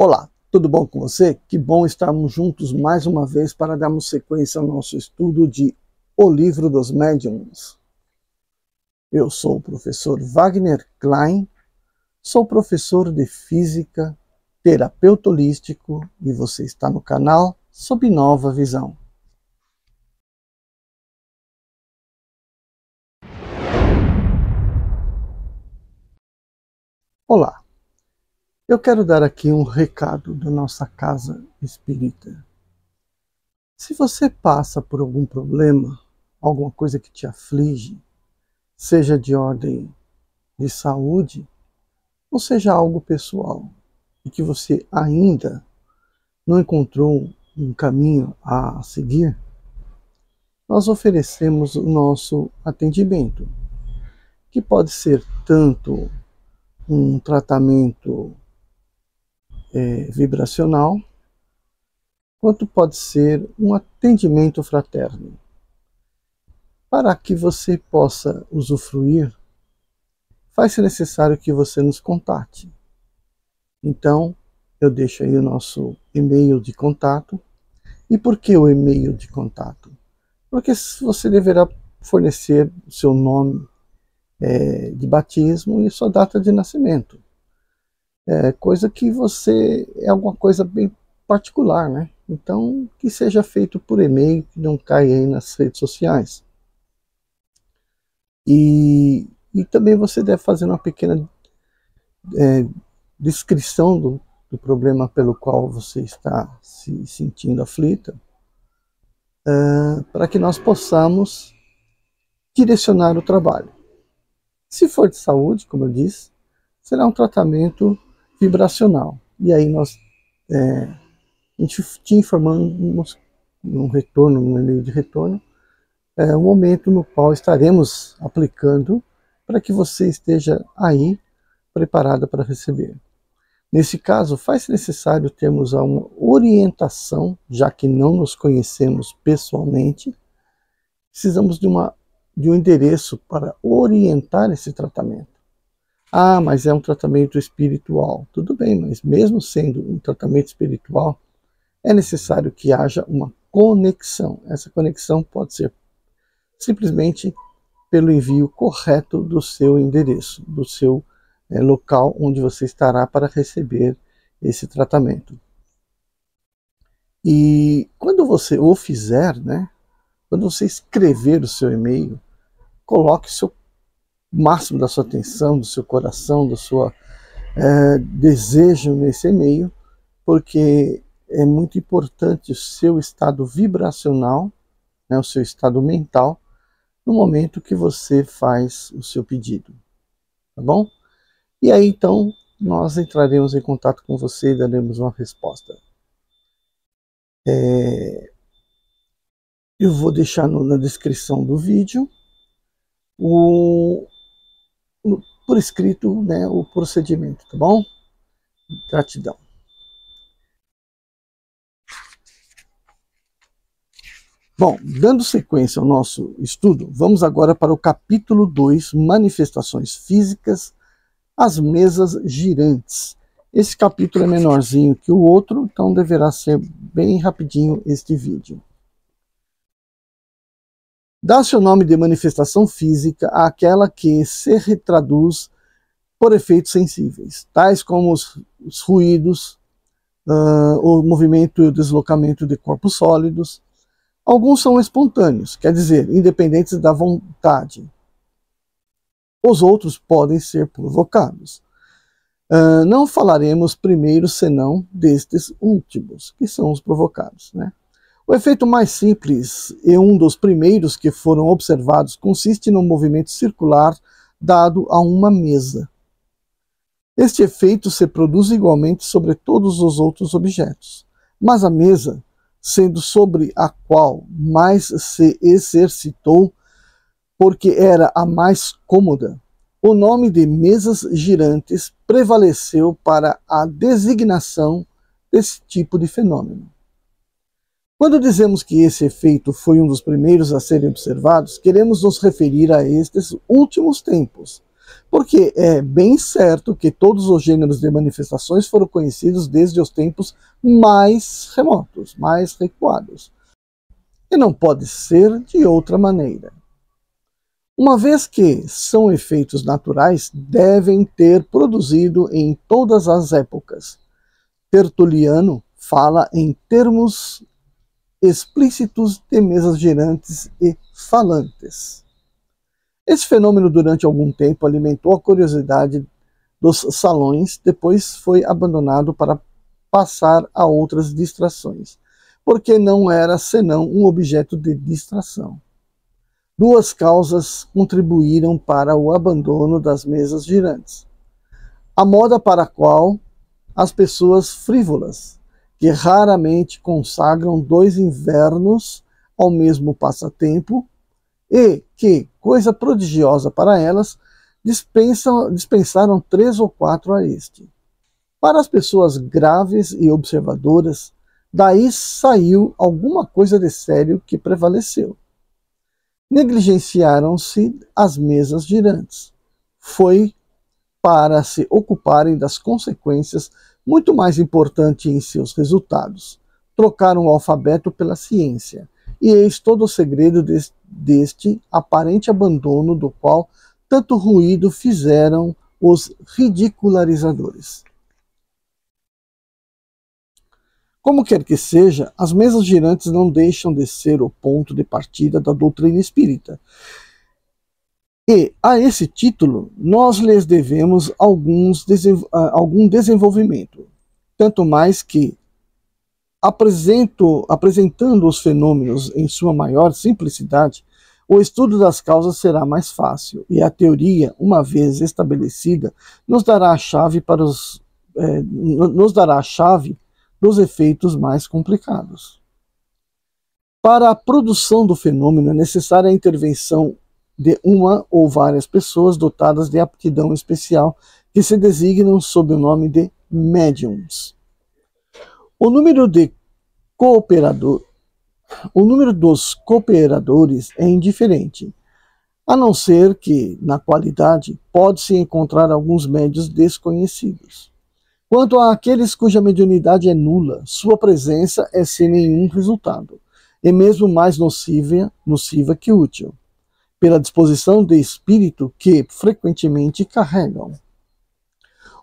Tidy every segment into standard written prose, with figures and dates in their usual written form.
Olá, tudo bom com você? Que bom estarmos juntos mais uma vez para darmos sequência ao nosso estudo de O Livro dos Médiuns. Eu sou o professor Wagner Klein, sou professor de Física, terapeuta holístico e você está no canal Sob Nova Visão. Olá, eu quero dar aqui um recado da nossa casa espírita. Se você passa por algum problema, alguma coisa que te aflige, seja de ordem de saúde, ou seja algo pessoal, e que você ainda não encontrou um caminho a seguir, nós oferecemos o nosso atendimento, que pode ser tanto um tratamento vibracional, quanto pode ser um atendimento fraterno. Para que você possa usufruir, faz-se necessário que você nos contate. Então, eu deixo aí o nosso e-mail de contato. E por que o e-mail de contato? Porque você deverá fornecer o seu nome de batismo e sua data de nascimento. Coisa que é alguma coisa bem particular, né? Então, que seja feito por e-mail, que não caia aí nas redes sociais. E também você deve fazer uma pequena descrição do problema pelo qual você está se sentindo aflita, para que nós possamos direcionar o trabalho. Se for de saúde, como eu disse, será um tratamento vibracional. E aí nós a gente te informamos num e-mail de retorno, o momento no qual estaremos aplicando para que você esteja aí preparada para receber. Nesse caso, faz necessário termos uma orientação, já que não nos conhecemos pessoalmente, precisamos de um endereço para orientar esse tratamento. Ah, mas é um tratamento espiritual. Tudo bem, mas mesmo sendo um tratamento espiritual, é necessário que haja uma conexão. Essa conexão pode ser simplesmente pelo envio correto do seu endereço, do seu local onde você estará para receber esse tratamento. E quando você o fizer, quando você escrever o seu e-mail, coloque o máximo da sua atenção, do seu coração, do seu desejo nesse e-mail, porque é muito importante o seu estado vibracional, o seu estado mental, no momento que você faz o seu pedido, tá bom? E aí então nós entraremos em contato com você e daremos uma resposta. Eu vou deixar na descrição do vídeo por escrito, o procedimento, tá bom? Gratidão. Bom, dando sequência ao nosso estudo, vamos agora para o capítulo 2, Manifestações Físicas, as mesas girantes. Esse capítulo é menorzinho que o outro, então deverá ser bem rapidinho este vídeo. Dá-se o nome de manifestação física àquela que se retraduz por efeitos sensíveis, tais como os ruídos, o movimento e o deslocamento de corpos sólidos. Alguns são espontâneos, quer dizer, independentes da vontade. Os outros podem ser provocados. Não falaremos primeiro senão destes últimos, que são os provocados. O efeito mais simples e um dos primeiros que foram observados consiste no movimento circular dado a uma mesa. Este efeito se produz igualmente sobre todos os outros objetos, mas a mesa, sendo sobre a qual mais se exercitou, porque era a mais cômoda, o nome de mesas girantes prevaleceu para a designação desse tipo de fenômeno. Quando dizemos que esse efeito foi um dos primeiros a serem observados, queremos nos referir a estes últimos tempos, Porque é bem certo que todos os gêneros de manifestações foram conhecidos desde os tempos mais remotos, mais recuados. E não pode ser de outra maneira. Uma vez que são efeitos naturais, devem ter produzido em todas as épocas. Tertuliano fala em termos explícitos de mesas girantes e falantes. Esse fenômeno, durante algum tempo, alimentou a curiosidade dos salões, depois foi abandonado para passar a outras distrações, porque não era senão um objeto de distração. Duas causas contribuíram para o abandono das mesas girantes. A moda para a qual as pessoas frívolas, que raramente consagram 2 invernos ao mesmo passatempo, e que, coisa prodigiosa para elas, dispensaram 3 ou 4 a este. Para as pessoas graves e observadoras, daí saiu alguma coisa de sério que prevaleceu. Negligenciaram-se as mesas girantes. Foi para se ocuparem das consequências muito mais importante em seus resultados. Trocaram o alfabeto pela ciência. E eis todo o segredo deste aparente abandono do qual tanto ruído fizeram os ridicularizadores. Como quer que seja, as mesas girantes não deixam de ser o ponto de partida da doutrina espírita. E, a esse título, nós lhes devemos algum desenvolvimento, tanto mais que, apresentando os fenômenos em sua maior simplicidade, o estudo das causas será mais fácil, e a teoria, uma vez estabelecida, nos dará a chave dos efeitos mais complicados. Para a produção do fenômeno é necessária a intervenção de uma ou várias pessoas dotadas de aptidão especial, que se designam sob o nome de médiums. O número dos cooperadores é indiferente, a não ser que, na qualidade, pode-se encontrar alguns médios desconhecidos. Quanto àqueles cuja mediunidade é nula, sua presença é sem nenhum resultado, e mesmo mais nociva que útil, pela disposição de espírito que frequentemente carregam.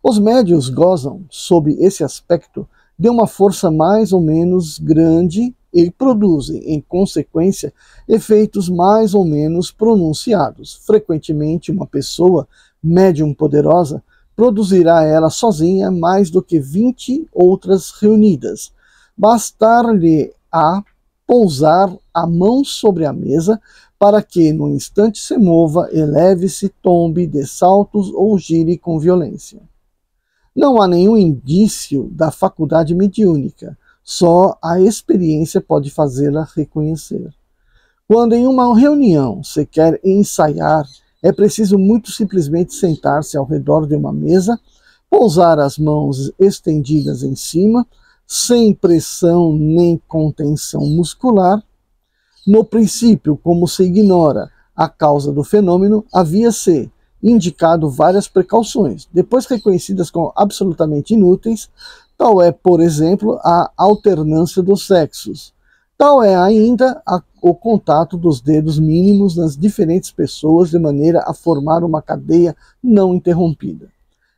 Os médiuns gozam, sob esse aspecto, de uma força mais ou menos grande e produzem, em consequência, efeitos mais ou menos pronunciados. Frequentemente, uma pessoa médium poderosa produzirá ela sozinha mais do que 20 outras reunidas. Bastar-lhe a pousar a mão sobre a mesa para que, no instante, se mova, eleve-se, tombe de saltos ou gire com violência. Não há nenhum indício da faculdade mediúnica, só a experiência pode fazê-la reconhecer. Quando em uma reunião se quer ensaiar, é preciso muito simplesmente sentar-se ao redor de uma mesa, pousar as mãos estendidas em cima, sem pressão nem contenção muscular. No princípio, como se ignora a causa do fenômeno, havia-se indicado várias precauções, depois reconhecidas como absolutamente inúteis. Tal é, por exemplo, a alternância dos sexos. Tal é ainda o contato dos dedos mínimos nas diferentes pessoas de maneira a formar uma cadeia não interrompida.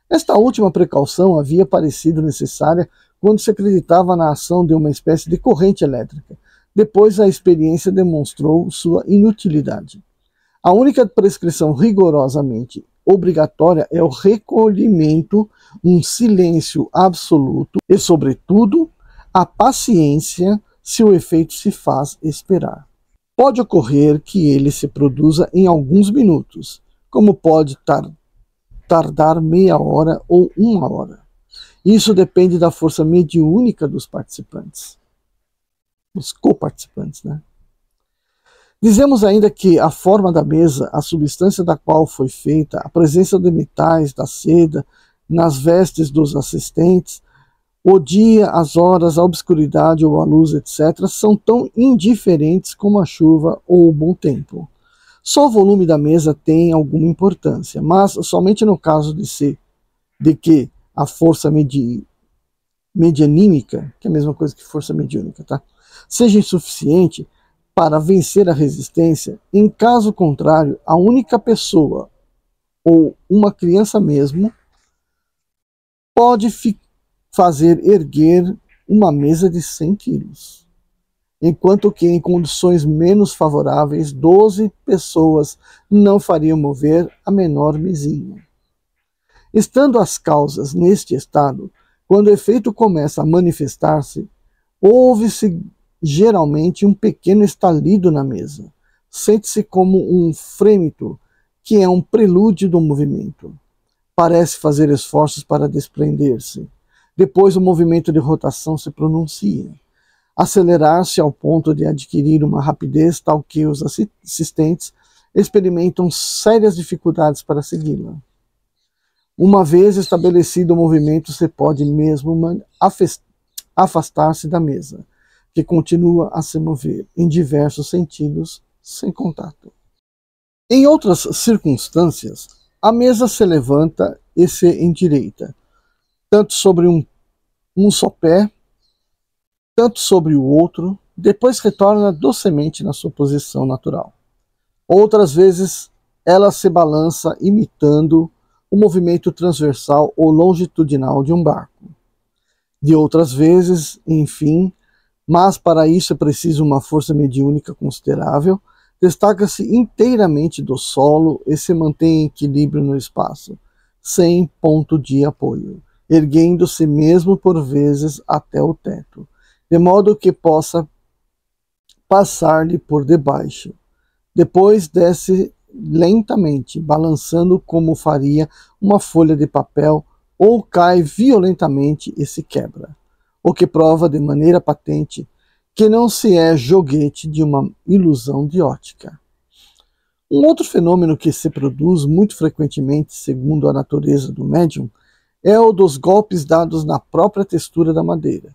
Esta última precaução havia parecido necessária quando se acreditava na ação de uma espécie de corrente elétrica. Depois a experiência demonstrou sua inutilidade. A única prescrição rigorosamente obrigatória é o recolhimento, um silêncio absoluto e, sobretudo, a paciência se o efeito se faz esperar. Pode ocorrer que ele se produza em alguns minutos, como pode tardar meia hora ou 1 hora. Isso depende da força mediúnica dos participantes, dos coparticipantes, né? Dizemos ainda que a forma da mesa, a substância da qual foi feita, a presença de metais, da seda, nas vestes dos assistentes, o dia, as horas, a obscuridade ou a luz, etc., são tão indiferentes como a chuva ou o bom tempo. Só o volume da mesa tem alguma importância, mas somente no caso de que a força medianímica, que é a mesma coisa que força mediúnica, tá? Seja insuficiente para vencer a resistência. Em caso contrário, a única pessoa ou uma criança mesmo pode fazer erguer uma mesa de 100 quilos, enquanto que em condições menos favoráveis, 12 pessoas não fariam mover a menor mesinha. Estando as causas neste estado, quando o efeito começa a manifestar-se, ouve-se geralmente um pequeno estalido na mesa. Sente-se como um frêmito, que é um prelúdio do movimento. Parece fazer esforços para desprender-se. Depois o movimento de rotação se pronuncia. Acelerar-se ao ponto de adquirir uma rapidez tal que os assistentes experimentam sérias dificuldades para segui-la. Uma vez estabelecido o movimento, se pode mesmo afastar-se da mesa, que continua a se mover em diversos sentidos, sem contato. Em outras circunstâncias, a mesa se levanta e se endireita, tanto sobre um só pé, tanto sobre o outro, depois retorna docemente na sua posição natural. Outras vezes, ela se balança imitando o movimento transversal ou longitudinal de um barco. De outras vezes, enfim, mas para isso é preciso uma força mediúnica considerável, destaca-se inteiramente do solo e se mantém em equilíbrio no espaço, sem ponto de apoio, erguendo-se mesmo por vezes até o teto, de modo que possa passar-lhe por debaixo. Depois desce lentamente, balançando como faria uma folha de papel, ou cai violentamente e se quebra, o que prova de maneira patente que não se é joguete de uma ilusão de ótica. Um outro fenômeno que se produz muito frequentemente, segundo a natureza do médium, é o dos golpes dados na própria textura da madeira,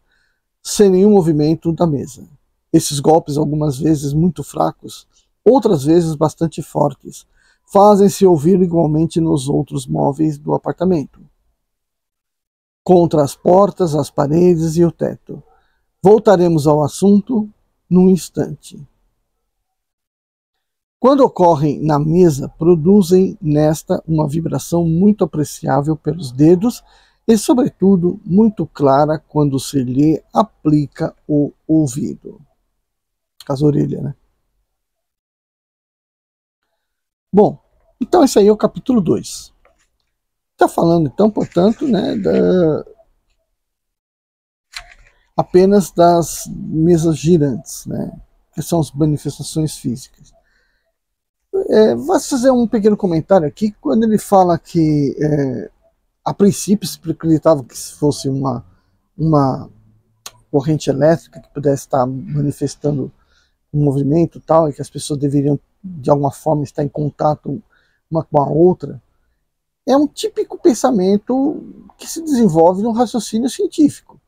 sem nenhum movimento da mesa. Esses golpes, algumas vezes muito fracos, outras vezes bastante fortes, fazem-se ouvir igualmente nos outros móveis do apartamento, contra as portas, as paredes e o teto. Voltaremos ao assunto num instante. Quando ocorrem na mesa, produzem nesta uma vibração muito apreciável pelos dedos e, sobretudo, muito clara quando se lhe aplica o ouvido. As orelhas, né? Bom, então esse aí é o capítulo 2. Está falando, então, portanto, né, apenas das mesas girantes, né, que são as manifestações físicas. Vou fazer um pequeno comentário aqui, quando ele fala que, a princípio, se acreditava que se fosse uma corrente elétrica que pudesse estar manifestando um movimento tal, e que as pessoas deveriam, de alguma forma, estar em contato uma com a outra, é um típico pensamento que se desenvolve no raciocínio científico.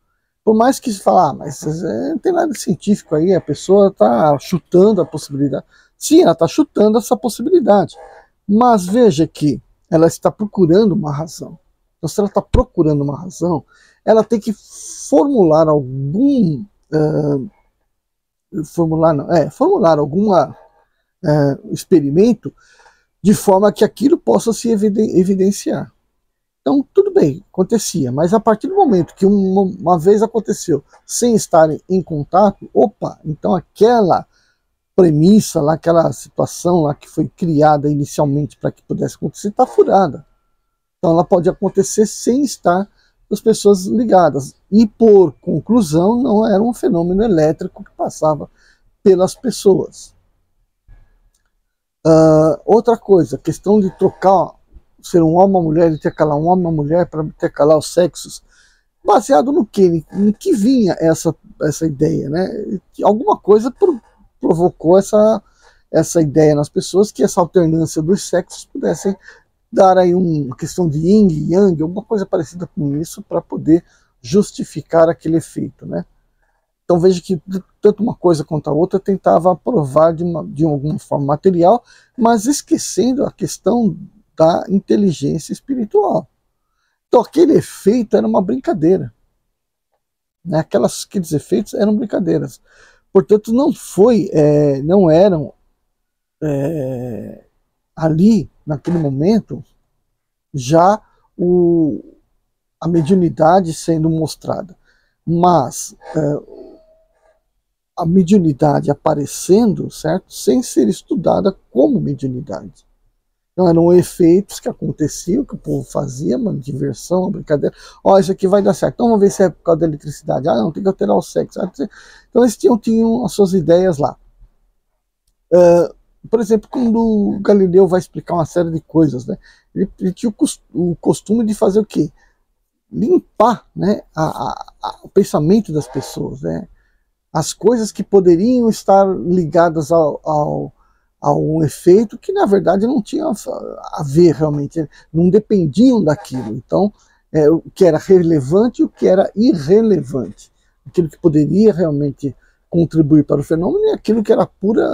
Por mais que se fale, mas não tem nada de científico aí, a pessoa está chutando a possibilidade. Sim, ela está chutando essa possibilidade. Mas veja que ela está procurando uma razão. Então, se ela está procurando uma razão, ela tem que formular algum... formular algum experimento de forma que aquilo possa se evidenciar. Então, tudo bem, acontecia, mas a partir do momento que uma vez aconteceu sem estarem em contato, opa, então aquela premissa lá, aquela situação lá que foi criada inicialmente para que pudesse acontecer, está furada. Então ela pode acontecer sem estar as pessoas ligadas. E por conclusão, não era um fenômeno elétrico que passava pelas pessoas. Outra coisa, questão de trocar ser um homem ou uma mulher, intercalar um homem ou uma mulher para intercalar os sexos, baseado no que? Em que vinha essa ideia, né? Alguma coisa provocou essa ideia nas pessoas, que essa alternância dos sexos pudessem dar aí uma questão de yin e yang, alguma coisa parecida com isso, para poder justificar aquele efeito, né? Então veja que tanto uma coisa quanto a outra tentava provar de alguma forma material, mas esquecendo a questão da inteligência espiritual. Então aquele efeito era uma brincadeira, né? Aqueles efeitos eram brincadeiras. Portanto, não eram ali, naquele momento, já a mediunidade sendo mostrada. Mas a mediunidade aparecendo, certo? Sem ser estudada como mediunidade. Então eram efeitos que aconteciam, que o povo fazia, uma diversão, uma brincadeira. Ó, isso aqui vai dar certo. Então vamos ver se é por causa da eletricidade. Ah, não, tem que alterar o sexo. Então eles tinham as suas ideias lá. Por exemplo, quando Galileu vai explicar uma série de coisas, né? Ele tinha o costume de fazer o quê? Limpar, né, o pensamento das pessoas, né? As coisas que poderiam estar ligadas a um efeito que na verdade não tinha a ver realmente, não dependiam daquilo. Então, o que era relevante e o que era irrelevante. Aquilo que poderia realmente contribuir para o fenômeno e aquilo que era pura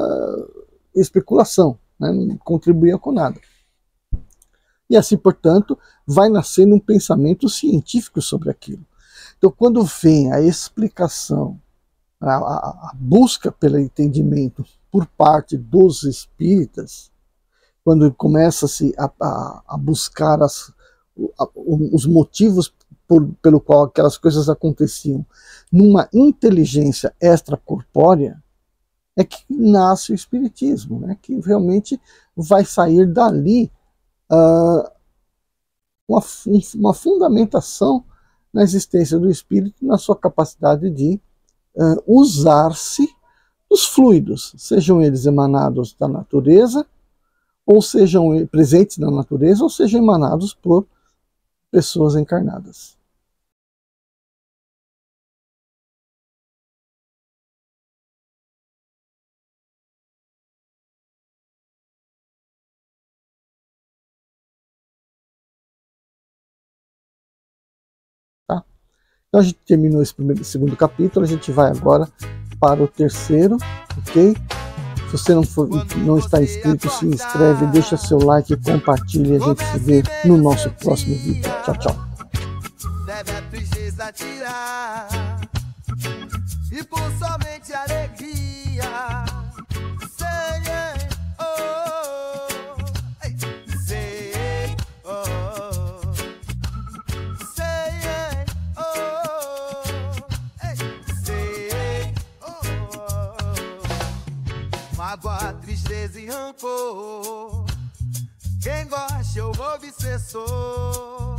especulação, né? Não contribuía com nada. E assim, portanto, vai nascendo um pensamento científico sobre aquilo. Então, quando vem a explicação, a busca pelo entendimento por parte dos espíritas, quando começa-se a buscar os motivos pelo qual aquelas coisas aconteciam numa inteligência extracorpórea, é que nasce o espiritismo, né? Que realmente vai sair dali uma fundamentação na existência do espírito, na sua capacidade de usar-se dos fluidos, sejam eles emanados da natureza, ou sejam presentes na natureza, ou sejam emanados por pessoas encarnadas. Tá? Então a gente terminou esse segundo capítulo, a gente vai agora para o terceiro, ok? Se você não está inscrito, se inscreve, deixa seu like, compartilha e a gente se vê no nosso próximo vídeo. Tchau, tchau. Deve a tristeza tirar e por somente alegria. Sei, sei, sei, mágoa, tristeza e rancor. Quem gosta eu obsessor.